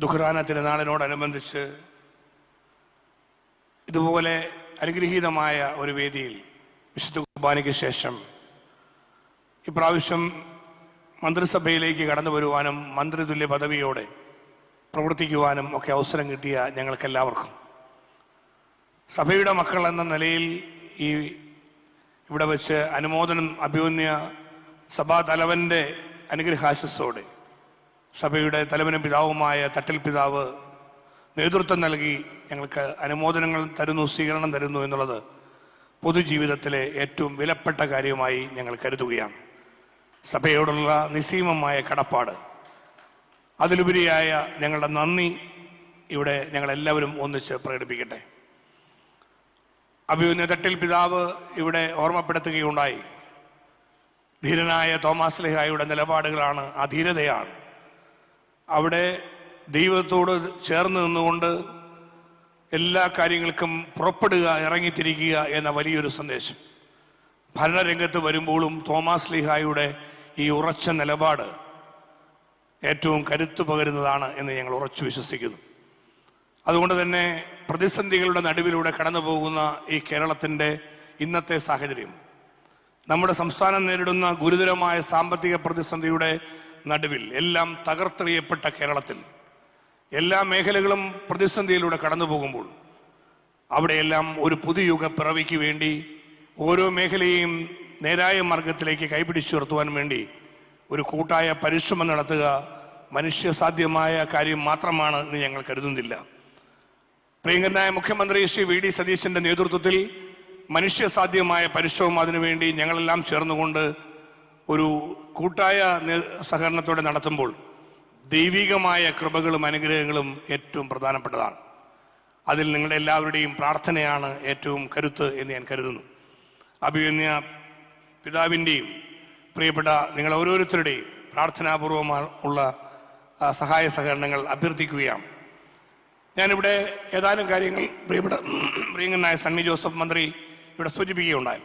ദുഃഖറാന തിരുനാളിനോടനുബന്ധിച്ച് ഇതുപോലെ അനുഗ്രഹീതമായ ഒരു വേദിയിൽ വിശുദ്ധ കുർബാനയ്ക്ക് ശേഷം ഇപ്രാവശ്യം മന്ത്രിസഭയിലേക്ക് കടന്നു വരുവാനും മന്ത്രിതുല്യ പദവിയോടെ പ്രവർത്തിക്കുവാനും ഒക്കെ അവസരം കിട്ടിയ ഞങ്ങൾക്കെല്ലാവർക്കും സഭയുടെ മക്കൾ എന്ന നിലയിൽ ഇവിടെ വെച്ച് അനുമോദനം അഭിമന്യ സഭാ തലവൻ്റെ അനുഗ്രഹാശസ്സോടെ സഭയുടെ തലവനും പിതാവുമായ തട്ടിൽ പിതാവ് നേതൃത്വം നൽകി ഞങ്ങൾക്ക് അനുമോദനങ്ങൾ തരുന്നു, സ്വീകരണം തരുന്നു എന്നുള്ളത് പൊതുജീവിതത്തിലെ ഏറ്റവും വിലപ്പെട്ട കാര്യമായി ഞങ്ങൾ കരുതുകയാണ്. സഭയോടുള്ള നിസ്സീമമായ കടപ്പാട്, അതിലുപരിയായ ഞങ്ങളുടെ നന്ദി ഇവിടെ ഞങ്ങളെല്ലാവരും ഒന്നിച്ച് പ്രകടിപ്പിക്കട്ടെ. അഭിമന്യ തട്ടിൽ പിതാവ് ഇവിടെ ഓർമ്മപ്പെടുത്തുകയുണ്ടായി. ധീരനായ തോമാസ് ലീഹായുടെ നിലപാടുകളാണ്, ആ ധീരതയാണ് അവിടെ ദൈവത്തോട് ചേർന്ന് നിന്നുകൊണ്ട് എല്ലാ കാര്യങ്ങൾക്കും പുറപ്പെടുക, ഇറങ്ങിത്തിരിക്കുക എന്ന വലിയൊരു സന്ദേശം. ഭരണരംഗത്ത് വരുമ്പോഴും തോമാസ് ലീഹായുടെ ഈ ഉറച്ച നിലപാട് ഏറ്റവും കരുത്തു പകരുന്നതാണ് എന്ന് ഞങ്ങൾ ഉറച്ചു വിശ്വസിക്കുന്നു. അതുകൊണ്ട് തന്നെ പ്രതിസന്ധികളുടെ നടുവിലൂടെ കടന്നു പോകുന്ന ഈ കേരളത്തിൻ്റെ ഇന്നത്തെ സാഹചര്യം, നമ്മുടെ സംസ്ഥാനം നേരിടുന്ന ഗുരുതരമായ സാമ്പത്തിക പ്രതിസന്ധിയുടെ നടുവിൽ, എല്ലാം തകർത്തെറിയപ്പെട്ട കേരളത്തിൽ എല്ലാ മേഖലകളും പ്രതിസന്ധിയിലൂടെ കടന്നു പോകുമ്പോൾ അവിടെയെല്ലാം ഒരു പുതുയുഗ പിറവിക്ക് വേണ്ടി ഓരോ മേഖലയെയും നേരായ മാർഗത്തിലേക്ക് കൈപിടിച്ചുയർത്തുവാൻ വേണ്ടി ഒരു കൂട്ടായ പരിശ്രമം നടത്തുക മനുഷ്യസാധ്യമായ കാര്യം മാത്രമാണ് എന്ന് ഞങ്ങൾ കരുതുന്നില്ല. പ്രിയങ്കരനായ മുഖ്യമന്ത്രി ശ്രീ വി ഡി സതീശന്റെ നേതൃത്വത്തിൽ മനുഷ്യസാധ്യമായ പരിശ്രമം അതിനുവേണ്ടി ഞങ്ങളെല്ലാം ചേർന്നുകൊണ്ട് ഒരു കൂട്ടായ സഹകരണത്തോടെ നടത്തുമ്പോൾ ദൈവികമായ കൃപകളും അനുഗ്രഹങ്ങളും ഏറ്റവും പ്രധാനപ്പെട്ടതാണ്. അതിൽ നിങ്ങളുടെ എല്ലാവരുടെയും പ്രാർത്ഥനയാണ് ഏറ്റവും കരുത്ത് എന്ന് ഞാൻ കരുതുന്നു. അഭിമന്യ പിതാവിൻ്റെയും പ്രിയപ്പെട്ട നിങ്ങൾ ഓരോരുത്തരുടെയും പ്രാർത്ഥനാപൂർവമുള്ള സഹായ സഹകരണങ്ങൾ അഭ്യർത്ഥിക്കുകയാണ്. ഞാനിവിടെ ഏതാനും കാര്യങ്ങൾ പ്രിയങ്കരനായ സണ്ണി ജോസഫ് മന്ത്രി ഇവിടെ സൂചിപ്പിക്കുകയുണ്ടായി.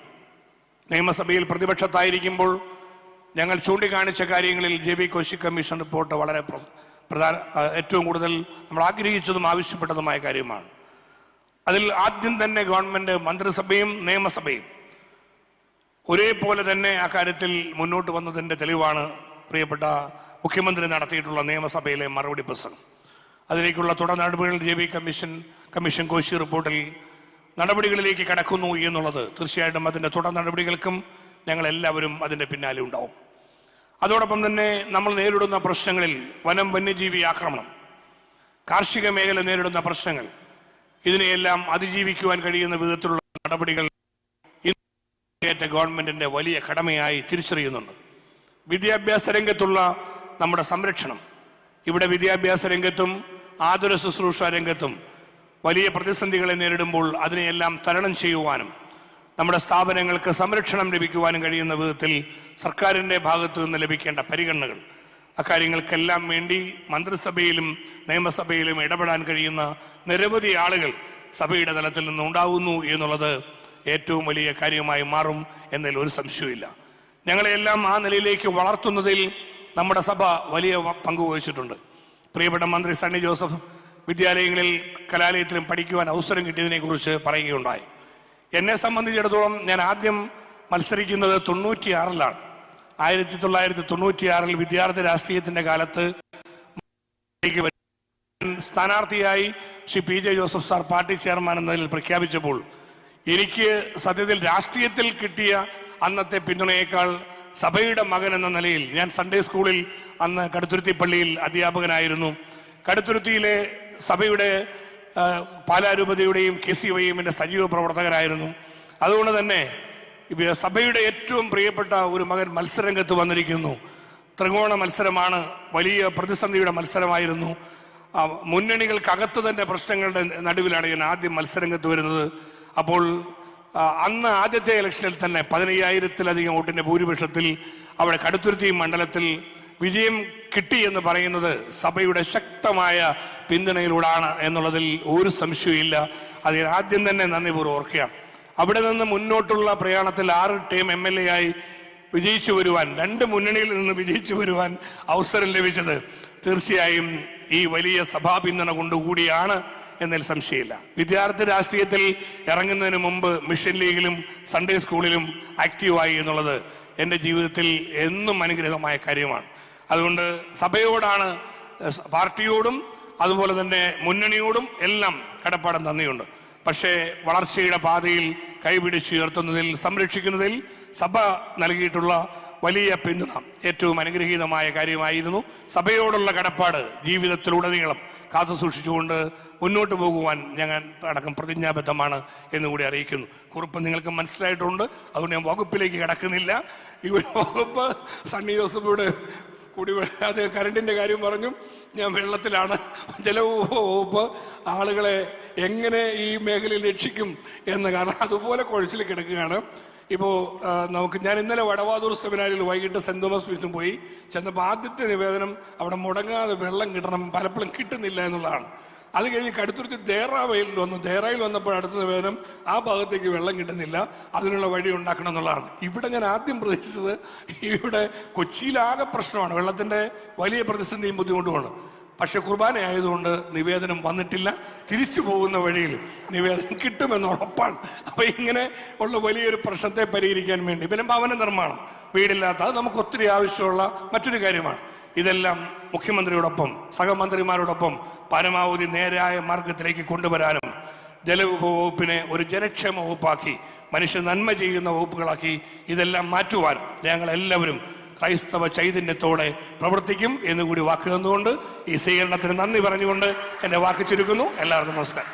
നിയമസഭയിൽ പ്രതിപക്ഷത്തായിരിക്കുമ്പോൾ ഞങ്ങൾ ചൂണ്ടിക്കാണിച്ച കാര്യങ്ങളിൽ JB കൗശിക് കമ്മീഷൻ റിപ്പോർട്ട് വളരെ ഏറ്റവും കൂടുതൽ നമ്മൾ ആഗ്രഹിച്ചതും ആവശ്യപ്പെട്ടതുമായ കാര്യമാണ്. അതിൽ ആദ്യം തന്നെ ഗവൺമെന്റ്, മന്ത്രിസഭയും നിയമസഭയും ഒരേപോലെ തന്നെ ആ കാര്യത്തിൽ മുന്നോട്ട് വന്നതിൻ്റെ തെളിവാണ് പ്രിയപ്പെട്ട മുഖ്യമന്ത്രി നടത്തിയിട്ടുള്ള നിയമസഭയിലെ മറുപടി പ്രസംഗം. അതിലേക്കുള്ള തുടർ നടപടികൾ JB കമ്മീഷൻ കോശി റിപ്പോർട്ടിൽ നടപടികളിലേക്ക് കടക്കുന്നു എന്നുള്ളത് തീർച്ചയായിട്ടും അതിൻ്റെ തുടർ നടപടികൾക്കും ഞങ്ങൾ എല്ലാവരും അതിൻ്റെ പിന്നാലെ ഉണ്ടാവും. അതോടൊപ്പം തന്നെ നമ്മൾ നേരിടുന്ന പ്രശ്നങ്ങളിൽ വനം വന്യജീവി ആക്രമണം, കാർഷിക മേഖല നേരിടുന്ന പ്രശ്നങ്ങൾ, ഇതിനെയെല്ലാം അതിജീവിക്കുവാൻ കഴിയുന്ന വിധത്തിലുള്ള നടപടികൾ ഇന്നത്തെ ഗവൺമെന്റിന്റെ വലിയ കടമയായി തിരിച്ചറിയുന്നുണ്ട്. വിദ്യാഭ്യാസ രംഗത്തുള്ള നമ്മുടെ സംരക്ഷണം, ഇവിടെ വിദ്യാഭ്യാസ രംഗത്തും ആതുര ശുശ്രൂഷ രംഗത്തും വലിയ പ്രതിസന്ധികളെ നേരിടുമ്പോൾ അതിനെയെല്ലാം തരണം ചെയ്യുവാനും നമ്മുടെ സ്ഥാപനങ്ങൾക്ക് സംരക്ഷണം ലഭിക്കുവാനും കഴിയുന്ന വിധത്തിൽ സർക്കാരിൻ്റെ ഭാഗത്തു നിന്ന് ലഭിക്കേണ്ട പരിഗണനകൾ, അക്കാര്യങ്ങൾക്കെല്ലാം വേണ്ടി മന്ത്രിസഭയിലും നിയമസഭയിലും ഇടപെടാൻ കഴിയുന്ന നിരവധി ആളുകൾ സഭയുടെ തലത്തിൽ നിന്ന് ഉണ്ടാകുന്നു എന്നുള്ളത് ഏറ്റവും വലിയ കാര്യമായി മാറും എന്നതിൽ ഒരു സംശയമില്ല. ഞങ്ങളെല്ലാം ആ നിലയിലേക്ക് വളർത്തുന്നതിൽ നമ്മുടെ സഭ വലിയ പങ്കുവഹിച്ചിട്ടുണ്ട്. പ്രിയപ്പെട്ട മന്ത്രി സണ്ണി ജോസഫ് വിദ്യാലയങ്ങളിൽ കലാലയത്തിലും പഠിക്കുവാൻ അവസരം കിട്ടിയതിനെക്കുറിച്ച് പറയുകയുണ്ടായി. എന്നെ സംബന്ധിച്ചിടത്തോളം ഞാൻ ആദ്യം മത്സരിക്കുന്നത് 96-ലാണ്. 1996 വിദ്യാർത്ഥി രാഷ്ട്രീയത്തിന്റെ കാലത്ത് സ്ഥാനാർത്ഥിയായി Shri PJ Joseph sir party chairman എന്നതിൽ പ്രഖ്യാപിച്ചപ്പോൾ എനിക്ക് സത്യത്തിൽ രാഷ്ട്രീയത്തിൽ കിട്ടിയ അന്നത്തെ പിന്തുണയേക്കാൾ സഭയുടെ മകൻ എന്ന നിലയിൽ, ഞാൻ സൺഡേ സ്കൂളിൽ അന്ന് കടുത്തുരുത്തി പള്ളിയിൽ അധ്യാപകനായിരുന്നു. കടുത്തുരുത്തിയിലെ സഭയുടെ പാലാരൂപതയുടെയും KCYM സജീവ പ്രവർത്തകരായിരുന്നു. അതുകൊണ്ട് തന്നെ സഭയുടെ ഏറ്റവും പ്രിയപ്പെട്ട ഒരു മകൻ മത്സരരംഗത്ത് വന്നിരിക്കുന്നു. ത്രികോണ മത്സരമാണ്, വലിയ പ്രതിസന്ധിയുടെ മത്സരമായിരുന്നു. മുന്നണികൾക്കകത്ത് തന്നെ പ്രശ്നങ്ങളുടെ നടുവിലാണ് ഞാൻ ആദ്യം മത്സരരംഗത്ത് വരുന്നത്. അപ്പോൾ അന്ന് ആദ്യത്തെ ഇലക്ഷനിൽ തന്നെ 15,000-ലധികം വോട്ടിന്റെ ഭൂരിപക്ഷത്തിൽ അവിടെ കടുത്തുരുത്തി മണ്ഡലത്തിൽ വിജയം കിട്ടി എന്ന് പറയുന്നത് സഭയുടെ ശക്തമായ പിന്തുണയിലൂടെയാണ് എന്നുള്ളതിൽ ഒരു സംശയമില്ല. അതിൽ ആദ്യം തന്നെ നന്ദിപൂർവ്വം ഓർക്കുകയാണ്. അവിടെ നിന്ന് മുന്നോട്ടുള്ള പ്രയാണത്തിൽ 6 ടേം MLA ആയി വിജയിച്ചു വരുവാൻ, 2 മുന്നണിയിൽ നിന്ന് വിജയിച്ചു വരുവാൻ അവസരം ലഭിച്ചത് തീർച്ചയായും ഈ വലിയ സഭാ പിന്തുണ കൊണ്ടുകൂടിയാണ് എന്നതിൽ സംശയമില്ല. വിദ്യാർത്ഥി രാഷ്ട്രീയത്തിൽ ഇറങ്ങുന്നതിന് മുമ്പ് മിഷൻ ലീഗിലും സൺഡേ സ്കൂളിലും ആക്റ്റീവായി എന്നുള്ളത് എൻ്റെ ജീവിതത്തിൽ എന്നും അനുഗ്രഹമായ കാര്യമാണ്. അതുകൊണ്ട് സഭയോടാണ്, പാർട്ടിയോടും അതുപോലെ തന്നെ മുന്നണിയോടും എല്ലാം കടപ്പാടും നന്ദിയുണ്ട്. പക്ഷേ വളർച്ചയുടെ പാതയിൽ കൈപിടിച്ചുയർത്തുന്നതിൽ, സംരക്ഷിക്കുന്നതിൽ സഭ നൽകിയിട്ടുള്ള വലിയ പിന്തുണ ഏറ്റവും അനുഗ്രഹീതമായ കാര്യമായിരുന്നു. സഭയോടുള്ള കടപ്പാട് ജീവിതത്തിലുടനീളം കാത്തു സൂക്ഷിച്ചുകൊണ്ട് മുന്നോട്ട് പോകുവാൻ ഞങ്ങൾ അടക്കം പ്രതിജ്ഞാബദ്ധമാണ് എന്നുകൂടി അറിയിക്കുന്നു. കുറിപ്പ് നിങ്ങൾക്ക് മനസ്സിലായിട്ടുണ്ട്. അതുകൊണ്ട് ഞാൻ വകുപ്പിലേക്ക് കടക്കുന്നില്ല. ഇവിടെ വകുപ്പ് സണ്ണി ജോസഫിയുടെ കൂടി അത് കരണ്ടിന്റെ കാര്യം പറഞ്ഞു. ഞാൻ വെള്ളത്തിലാണ്. ജലവകുപ്പ് ആളുകളെ എങ്ങനെ ഈ മേഖലയിൽ രക്ഷിക്കും എന്ന കാരണം അതുപോലെ കുഴച്ചിൽ കിടക്കുകയാണ്. ഇപ്പോൾ ഞാൻ ഇന്നലെ വടവാതൂർ സെമിനാരിൽ വൈകിട്ട് സെന്റ് തോമസ് ബീച്ചിൽ പോയി ചെന്നപ്പോൾ ആദ്യത്തെ നിവേദനം അവിടെ മുടങ്ങാതെ വെള്ളം കിട്ടണം, പലപ്പോഴും കിട്ടുന്നില്ല എന്നുള്ളതാണ്. അത് കഴിഞ്ഞ് കടുത്തുരുത്തി ദേറാവയിൽ വന്നു. ദേറായിൽ വന്നപ്പോൾ അടുത്ത നിവേദനം ആ ഭാഗത്തേക്ക് വെള്ളം കിട്ടുന്നില്ല, അതിനുള്ള വഴി ഉണ്ടാക്കണം എന്നുള്ളതാണ്. ഇവിടെ ഞാൻ ആദ്യം പ്രതീക്ഷിച്ചത് ഇവിടെ കൊച്ചിയിലാകെ പ്രശ്നമാണ്, വെള്ളത്തിന്റെ വലിയ പ്രതിസന്ധിയും ബുദ്ധിമുട്ടുമാണ്. പക്ഷെ കുർബാന ആയതുകൊണ്ട് നിവേദനം വന്നിട്ടില്ല. തിരിച്ചു പോകുന്ന വഴിയിൽ നിവേദനം കിട്ടുമെന്ന് ഉറപ്പാണ്. അപ്പൊ ഇങ്ങനെ ഉള്ള വലിയൊരു പ്രശ്നത്തെ പരിഹരിക്കാൻ വേണ്ടി പിന്നെ ഭവന നിർമ്മാണം, വീടില്ലാത്ത, അത് നമുക്ക് ഒത്തിരി ആവശ്യമുള്ള മറ്റൊരു കാര്യമാണ്. ഇതെല്ലാം മുഖ്യമന്ത്രിയോടൊപ്പം സഹമന്ത്രിമാരോടൊപ്പം പരമാവധി നേരായ മാർഗത്തിലേക്ക് കൊണ്ടുവരാനും ജലവകുപ്പിനെ ഒരു ജനക്ഷേമ വകുപ്പാക്കി, മനുഷ്യ നന്മ ചെയ്യുന്ന വകുപ്പുകളാക്കി ഇതെല്ലാം മാറ്റുവാനും ഞങ്ങൾ എല്ലാവരും ക്രൈസ്തവ ചൈതന്യത്തോടെ പ്രവർത്തിക്കും എന്നുകൂടി വാക്ക് തന്നുകൊണ്ട് ഈ സ്വീകരണത്തിന് നന്ദി പറഞ്ഞുകൊണ്ട് എൻ്റെ വാക്ക് ചുരുക്കുന്നു. എല്ലാവർക്കും നമസ്കാരം.